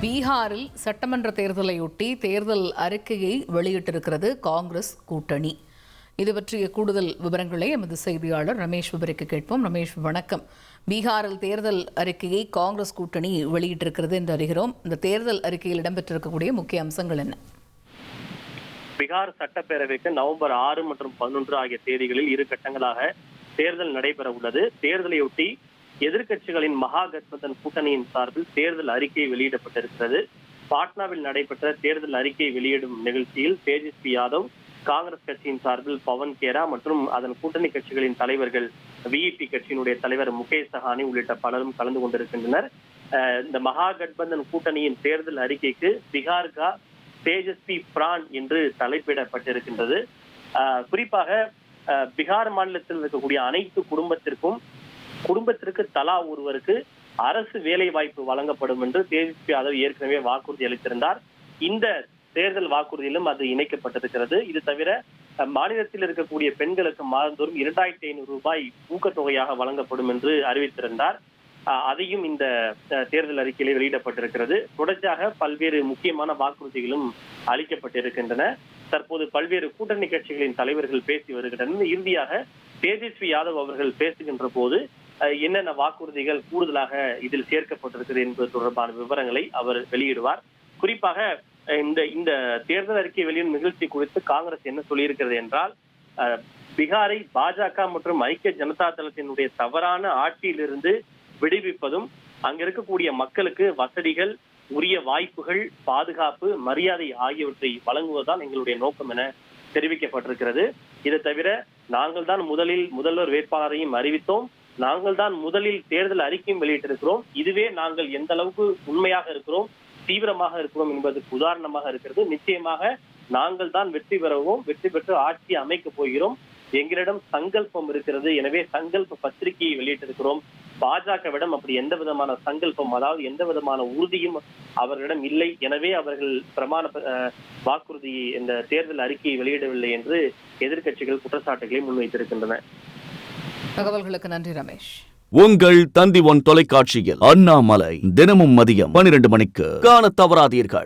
பீகாரில் சட்டமன்ற தேர்தலையொட்டி தேர்தல் அறிக்கையை வெளியிட்டிருக்கிறது காங்கிரஸ் கூட்டணி. இது பற்றிய கூடுதல் விவரங்களை எமது செய்தியாளர் ரமேஷ் விவரிக்க கேட்போம். ரமேஷ், வணக்கம். பீகாரில் தேர்தல் அறிக்கையை காங்கிரஸ் கூட்டணி வெளியிட்டிருக்கிறது என்று அறிகிறோம். இந்த தேர்தல் அறிக்கையில் இடம்பெற்றிருக்கக்கூடிய முக்கிய அம்சங்கள் என்ன? பீகார் சட்டப்பேரவைக்கு நவம்பர் 6 மற்றும் 11 ஆகிய தேதிகளில் 2 கட்டங்களாக தேர்தல் நடைபெற உள்ளது. தேர்தலையொட்டி எதிர்க்கட்சிகளின் மகா கத்பந்தன் கூட்டணியின் சார்பில் தேர்தல் அறிக்கை வெளியிடப்பட்டிருக்கிறது. பாட்னாவில் நடைபெற்ற தேர்தல் அறிக்கை வெளியிடும் நிகழ்ச்சியில் தேஜஸ்வி யாதவ், காங்கிரஸ் கட்சியின் சார்பில் பவன் கேரா மற்றும் அதன் கூட்டணி கட்சிகளின் தலைவர்கள் விஇபி கட்சியினுடைய தலைவர் முகேஷ் சஹானி உள்ளிட்ட பலரும் கலந்து கொண்டிருக்கின்றனர். இந்த மகா கத்பந்தன் கூட்டணியின் தேர்தல் அறிக்கைக்கு பீகார் கா தேஜஸ்வி பிரான் என்று தலைப்பிடப்பட்டிருக்கின்றது. குறிப்பாக பீகார் மாநிலத்தில் இருக்கக்கூடிய அனைத்து குடும்பத்திற்கு தலா ஒருவருக்கு அரசு வேலை வாய்ப்பு வழங்கப்படும் என்று தேஜஸ்வி யாதவ் ஏற்கனவே வாக்குறுதி அளித்திருந்தார். இந்த தேர்தல் வாக்குறுதியிலும் அது இணைக்கப்பட்டிருக்கிறது. இது தவிர மாநிலத்தில் இருக்கக்கூடிய பெண்களுக்கு மாதந்தோறும் 2500 ரூபாய் ஊக்கத்தொகையாக வழங்கப்படும் என்று அறிவித்திருந்தார். அதையும் இந்த தேர்தல் அறிக்கையிலே வெளியிடப்பட்டிருக்கிறது. தொடர்ச்சியாக பல்வேறு முக்கியமான வாக்குறுதிகளும் அளிக்கப்பட்டிருக்கின்றன. தற்போது பல்வேறு கூட்டணி கட்சிகளின் தலைவர்கள் பேசி வருகின்றனர். இறுதியாக தேஜஸ்வி யாதவ் அவர்கள் பேசுகின்ற போது என்னென்ன வாக்குறுதிகள் கூடுதலாக இதில் சேர்க்கப்பட்டிருக்கிறது என்பது தொடர்பான விவரங்களை அவர் வெளியிடுவார். குறிப்பாக இந்த தேர்தல் அறிக்கை வெளியிடும் நிகழ்ச்சி குறித்து காங்கிரஸ் என்ன சொல்லியிருக்கிறது என்றால், பீகாரை பாஜக மற்றும் ஐக்கிய ஜனதா தளத்தினுடைய தவறான ஆட்சியிலிருந்து விடுவிப்பதும், அங்க இருக்கக்கூடிய மக்களுக்கு வசதிகள், உரிய வாய்ப்புகள், பாதுகாப்பு, மரியாதை ஆகியவற்றை வழங்குவதுதான் எங்களுடைய நோக்கம் என தெரிவிக்கப்பட்டிருக்கிறது. இதை தவிர நாங்கள் தான் முதல்வர் வேட்பாளரையும் அறிவித்தோம், நாங்கள் தான் முதலில் தேர்தல் அறிக்கையும் வெளியிட்டிருக்கிறோம். இதுவே நாங்கள் எந்த அளவுக்கு உண்மையாக இருக்கிறோம், தீவிரமாக இருக்கிறோம் என்பதற்கு உதாரணமாக இருக்கிறது. நிச்சயமாக நாங்கள் தான் வெற்றி பெறவும், வெற்றி பெற்று ஆட்சி அமைக்க போகிறோம். எங்களிடம் சங்கல்பம் இருக்கிறது. எனவே சங்கல்ப பத்திரிகையை வெளியிட்டிருக்கிறோம். பாஜகவிடம் அப்படி எந்த விதமான சங்கல்பம், அதாவது எந்த விதமான உறுதியும் அவர்களிடம் இல்லை. எனவே அவர்கள் வாக்குறுதி இந்த தேர்தல் அறிக்கையை வெளியிடவில்லை என்று எதிர்க்கட்சிகள் குற்றச்சாட்டுகளை முன்வைத்திருக்கின்றன. தகவல்களுக்கு நன்றி ரமேஷ். உங்கள் தந்தி ஒன் தொலைக்காட்சியில் அண்ணாமலை தினமும் மதியம் 12 மணிக்கு காண தவறாதீர்கள்.